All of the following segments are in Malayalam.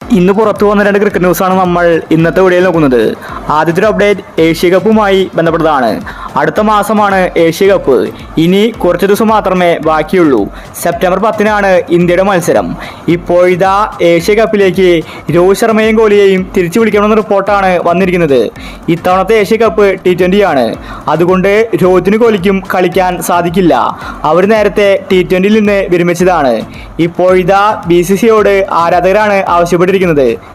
ഇന്ന് പുറത്തു വന്ന രണ്ട് ക്രിക്കറ്റ് ന്യൂസാണ് നമ്മൾ ഇന്നത്തെ വീഡിയോയിൽ നോക്കുന്നത്. ആദ്യത്തെ ഒരു അപ്ഡേറ്റ് ഏഷ്യ കപ്പുമായി ബന്ധപ്പെട്ടതാണ്. അടുത്ത മാസമാണ് ഏഷ്യ കപ്പ്. ഇനി കുറച്ച് ദിവസം മാത്രമേ ബാക്കിയുള്ളൂ. സെപ്റ്റംബർ 10-നാണ് ഇന്ത്യയുടെ മത്സരം. ഇപ്പോഴിതാ ഏഷ്യ കപ്പിലേക്ക് രോഹിത് ശർമ്മയെയും കോഹ്ലിയെയും തിരിച്ചു വിളിക്കണമെന്ന റിപ്പോർട്ടാണ് വന്നിരിക്കുന്നത്. ഇത്തവണത്തെ ഏഷ്യ കപ്പ് T20 ആണ്. അതുകൊണ്ട് രോഹിത്തിനും കോഹ്ലിക്കും കളിക്കാൻ സാധിക്കില്ല. അവർ നേരത്തെ T20യിൽ നിന്ന് വിരമിച്ചതാണ്. ഇപ്പോഴിതാ BCCIയോട് ആരാധകരാണ് ആവശ്യപ്പെട്ടിരിക്കുന്നത്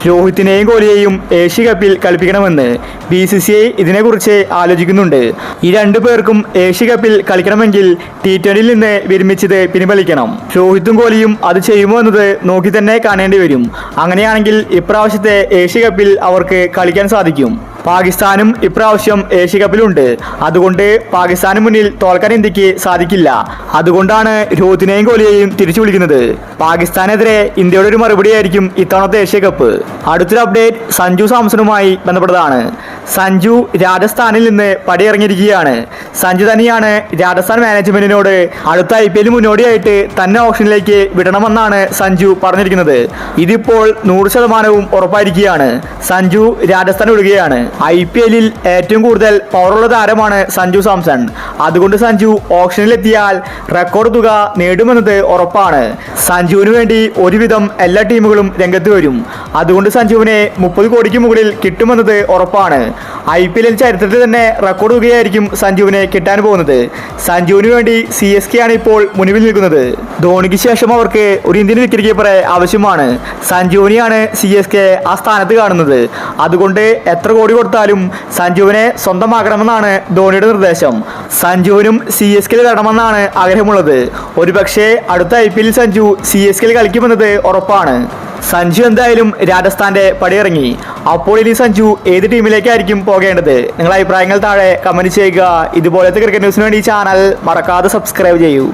രോഹിത്തിനെയും കോഹ്ലിയെയും ഏഷ്യ കപ്പിൽ കളിപ്പിക്കണമെന്ന്. BCCI ഇതിനെക്കുറിച്ച് ആലോചിക്കുന്നുണ്ട്. ഈ രണ്ടു പേർക്കും ഏഷ്യ കപ്പിൽ കളിക്കണമെങ്കിൽ T20യിൽ നിന്ന് വിരമിച്ചത് പിൻവലിക്കണം. രോഹിത്തും കോഹ്ലിയും അത് ചെയ്യുമോ എന്നത് നോക്കി തന്നെ കാണേണ്ടി വരും. അങ്ങനെയാണെങ്കിൽ ഇപ്രാവശ്യത്തെ ഏഷ്യ കപ്പിൽ അവർക്ക് കളിക്കാൻ സാധിക്കും. പാകിസ്ഥാനും ഇപ്രാവശ്യം ഏഷ്യ കപ്പിലുണ്ട്. അതുകൊണ്ട് പാകിസ്ഥാന് മുന്നിൽ തോൽക്കാൻ ഇന്ത്യക്ക് സാധിക്കില്ല. അതുകൊണ്ടാണ് രോഹിത്തിനെയും കോഹ്ലിയെയും തിരിച്ചു വിളിക്കുന്നത്. പാകിസ്ഥാനെതിരെ ഇന്ത്യയുടെ ഒരു മറുപടിയായിരിക്കും ഇത്തവണത്തെ ഏഷ്യ കപ്പ്. അടുത്തൊരു അപ്ഡേറ്റ് സഞ്ജു സാംസണുമായി ബന്ധപ്പെട്ടതാണ്. സഞ്ജു രാജസ്ഥാനിൽ നിന്ന് പടിയിറങ്ങിയിരിക്കുകയാണ്. സഞ്ജു തന്നെയാണ് രാജസ്ഥാൻ മാനേജ്മെന്റിനോട് അടുത്ത IPL മുന്നോടിയായിട്ട് തന്നെ ഓപ്ഷനിലേക്ക് വിടണമെന്നാണ് സഞ്ജു പറഞ്ഞിരിക്കുന്നത്. ഇതിപ്പോൾ 100% ഉറപ്പായിരിക്കുകയാണ്. സഞ്ജു രാജസ്ഥാൻ വിടുകയാണ്. IPLൽ ഏറ്റവും കൂടുതൽ പവറുള്ള താരമാണ് സഞ്ജു സാംസൺ. അതുകൊണ്ട് സഞ്ജു ഓപ്ഷനിലെത്തിയാൽ റെക്കോർഡ് തുക നേടുമെന്നത് ഉറപ്പാണ്. സഞ്ജുവിന് വേണ്ടി ഒരുവിധം എല്ലാ ടീമുകളും രംഗത്ത് വരും. അതുകൊണ്ട് സഞ്ജുവിനെ 30 കോടിക്ക് മുകളിൽ കിട്ടുമെന്നത് ഉറപ്പാണ്. IPL ചരിത്രത്തിൽ തന്നെ റെക്കോർഡ് തുകയായിരിക്കും സഞ്ജുവിനെ കിട്ടാൻ പോകുന്നത്. സഞ്ജുവിന് വേണ്ടി CSK ആണ് ഇപ്പോൾ മുന്നിൽ നിൽക്കുന്നത്. ധോണിക്ക് ശേഷം അവർക്ക് ഒരു ഇന്ത്യൻ വിക്കറ്റ് കീപ്പറെ ആവശ്യമാണ്. സഞ്ജുവിനെയാണ് CSK ആ സ്ഥാനത്ത് കാണുന്നത്. അതുകൊണ്ട് എത്ര കോടി കൊടുത്താലും സഞ്ജുവിനെ സ്വന്തമാക്കണമെന്നാണ് ധോണിയുടെ നിർദ്ദേശം. സഞ്ജുവിനും CSKയിൽ വരണമെന്നാണ് ആഗ്രഹമുള്ളത്. ഒരുപക്ഷെ അടുത്ത IPL സഞ്ജു CSKയിൽ കളിക്കുമെന്നത് ഉറപ്പാണ്. സഞ്ജു എന്തായാലും രാജസ്ഥാന്റെ പടിയിറങ്ങി. അപ്പോൾ ഇനി സഞ്ജു ഏത് ടീമിലേക്കായിരിക്കും പോകേണ്ടത്? നിങ്ങളുടെ അഭിപ്രായങ്ങൾ താഴെ കമന്റ് ചെയ്യുക. ഇതുപോലത്തെ ക്രിക്കറ്റ് ന്യൂസിന് വേണ്ടി ചാനൽ മറക്കാതെ സബ്സ്ക്രൈബ് ചെയ്യൂ.